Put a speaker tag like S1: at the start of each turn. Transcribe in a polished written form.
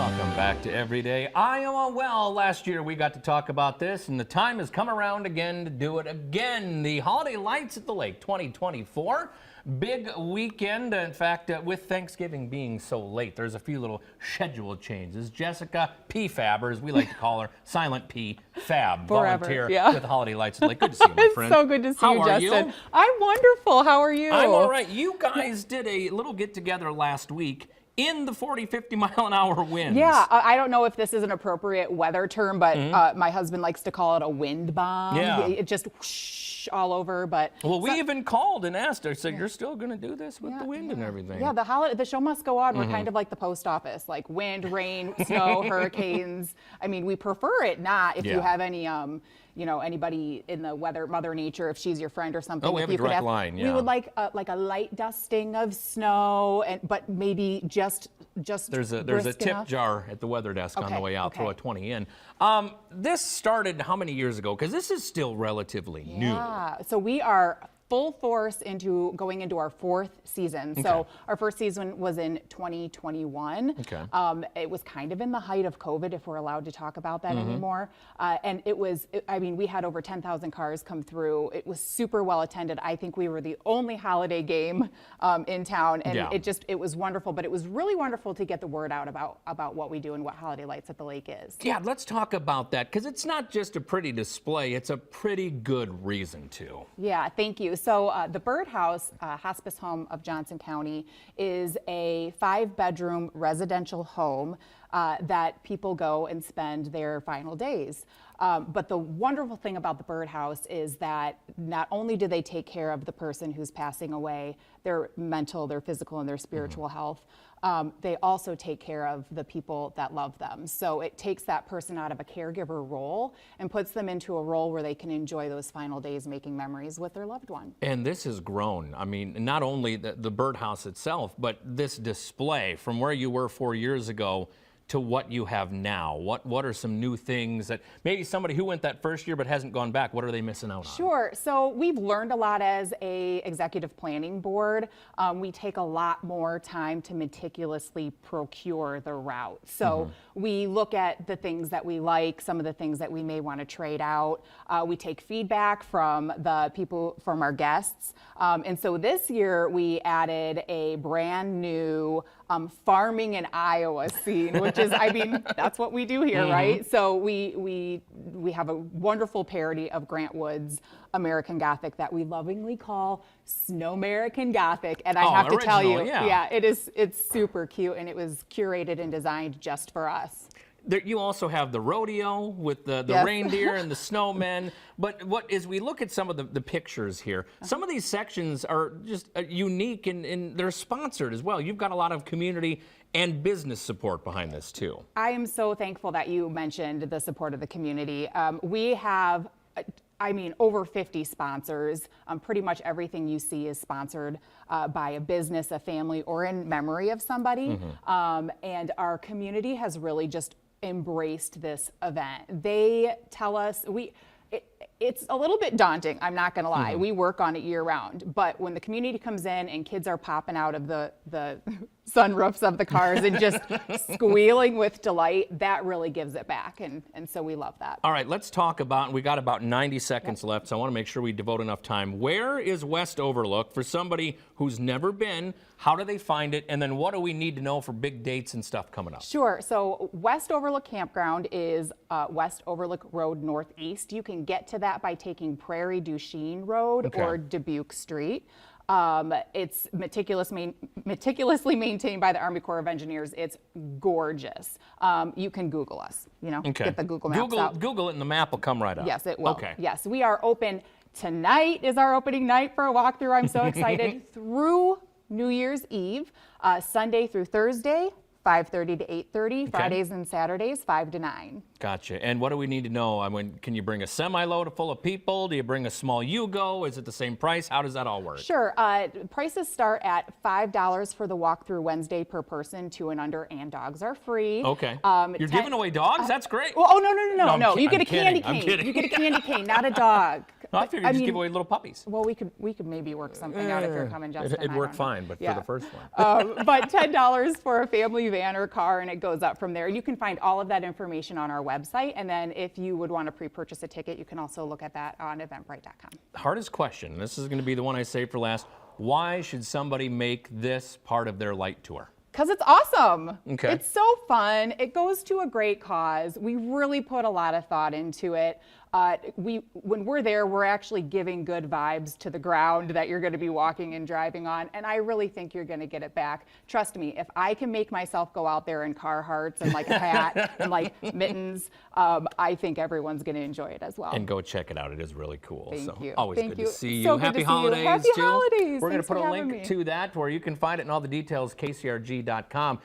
S1: Welcome back to Everyday Iowa. Well, last year we got to talk about this, and the time has come around again to do it again. The Holiday Lights at the Lake 2024. Big weekend. In fact, with Thanksgiving being so late, there's a few little schedule changes. Jessica P. Fab, or as we like to call her, Silent P. Fab, volunteer with the Holiday Lights at the Lake. Good to see you, my friend.
S2: It's so good to see you, Justin.
S1: You?
S2: I'm wonderful. How are you?
S1: I'm all right. You guys did a little get-together last week in the 40, 50 mile an hour winds.
S2: Yeah, I don't know if this is an appropriate weather term, but my husband likes to call it a wind bomb.
S1: Yeah.
S2: It just whoosh all over, but.
S1: Well, we even called and asked her, said, you're still going to do this with the wind and everything.
S2: Yeah, the show must go on. We're kind of like the post office, like wind, rain, snow, hurricanes. I mean, we prefer it not if you have any, you know, anybody in the weather, Mother Nature, if she's your friend or something.
S1: Oh, we have a direct line,
S2: We would like a light dusting of snow, but maybe just
S1: There's a tip
S2: enough.
S1: jar at the weather desk on the way out. Throw a 20 in. This started how many years ago? Because this is still relatively new.
S2: Yeah, so we are full force going into our fourth season. So our first season was in 2021. It was kind of in the height of COVID, if we're allowed to talk about that anymore. And I mean, we had over 10,000 cars come through. It was super well attended. I think we were the only holiday game in town, and it was wonderful. But it was really wonderful to get the word out about what we do and what Holiday Lights at the Lake is.
S1: Yeah, let's talk about that, because it's not just a pretty display, it's a pretty good reason to.
S2: Yeah, thank you. So the Birdhouse Hospice Home of Johnson County is a 5-bedroom residential home that people go and spend their final days. But the wonderful thing about the Birdhouse is that not only do they take care of the person who's passing away, their mental, their physical, and their spiritual health, they also take care of the people that love them. So it takes that person out of a caregiver role and puts them into a role where they can enjoy those final days making memories with their loved one.
S1: And this has grown. I mean, not only the Birdhouse itself, but this display from where you were 4 years ago to what you have now. What are some new things that maybe somebody who went that first year but hasn't gone back, what are they missing out on?
S2: Sure. So we've learned a lot as a executive planning board. We take a lot more time to meticulously procure the route. So we look at the things that we like, some of the things that we may want to trade out. We take feedback from the people, from our guests. And so this year we added a brand new farming in Iowa scene, which is, I mean, that's what we do here, right? So we have a wonderful parody of Grant Wood's American Gothic that we lovingly call Snow American Gothic. And I have to tell you, it's super cute, and it was curated and designed just for us.
S1: You also have the rodeo with the reindeer and the snowmen. But as we look at some of the pictures here, some of these sections are just unique, and they're sponsored as well. You've got a lot of community and business support behind this too.
S2: I am so thankful that you mentioned the support of the community. We have, I mean, over 50 sponsors. Pretty much everything you see is sponsored by a business, a family, or in memory of somebody. And our community has really just embraced this event. They tell us, it's a little bit daunting, I'm not gonna lie. We work on it year round, but when the community comes in and kids are popping out of the sunroofs of the cars and just squealing with delight, that really gives it back, and so we love that.
S1: All right, let's talk about, we got about 90 seconds left, so I wanna make sure we devote enough time. Where is West Overlook for somebody who's never been? How do they find it? And then what do we need to know for big dates and stuff coming up?
S2: Sure, so West Overlook Campground is West Overlook Road Northeast. You can get to that by taking Prairie du Chien Road or Dubuque Street. It's meticulously maintained by the Army Corps of Engineers. It's gorgeous. You can Google us, you know, get the Google Maps out.
S1: Google it and the map will come right up.
S2: Yes, it will. Okay. Yes, we are open. Tonight is our opening night for a walkthrough. I'm so excited. Through New Year's Eve, Sunday through Thursday, 5:30 to 8:30. Fridays and Saturdays, 5 to 9.
S1: Gotcha. And what do we need to know? I mean, can you bring a semi-load full of people? Do you bring a small Yugo? Is it the same price? How does that all work?
S2: Sure. Prices start at $5 for the walkthrough Wednesday per person, 2 and under, and dogs are free.
S1: Okay. You're giving away dogs? That's great.
S2: Well, no. You get a candy cane.
S1: I'm kidding.
S2: You get a candy cane, not a dog.
S1: No, I figured you'd just give away little puppies.
S2: Well, we could maybe work something out if you're coming, Justin.
S1: It'd work fine, but for the first one.
S2: But $10 for a family van or car, and it goes up from there. And you can find all of that information on our website. And then if you would want to pre-purchase a ticket, you can also look at that on eventbrite.com.
S1: Hardest question. This is going to be the one I saved for last. Why should somebody make this part of their light tour?
S2: Because it's awesome.
S1: Okay.
S2: It's so fun. It goes to a great cause. We really put a lot of thought into it. When we're there, we're actually giving good vibes to the ground that you're going to be walking and driving on, and I really think you're going to get it back. Trust me, if I can make myself go out there in Carhartts and like a hat and like mittens, I think everyone's going to enjoy it as well.
S1: And go check it out. It is really cool.
S2: Thank you.
S1: Always
S2: Thank
S1: good
S2: you.
S1: to see you.
S2: So good
S1: Happy
S2: to see you.
S1: holidays,
S2: Happy
S1: Jill.
S2: holidays.
S1: We're going to
S2: Thanks
S1: put
S2: for
S1: a
S2: having
S1: link
S2: me.
S1: to that where you can find it and all the details, kcrg.com.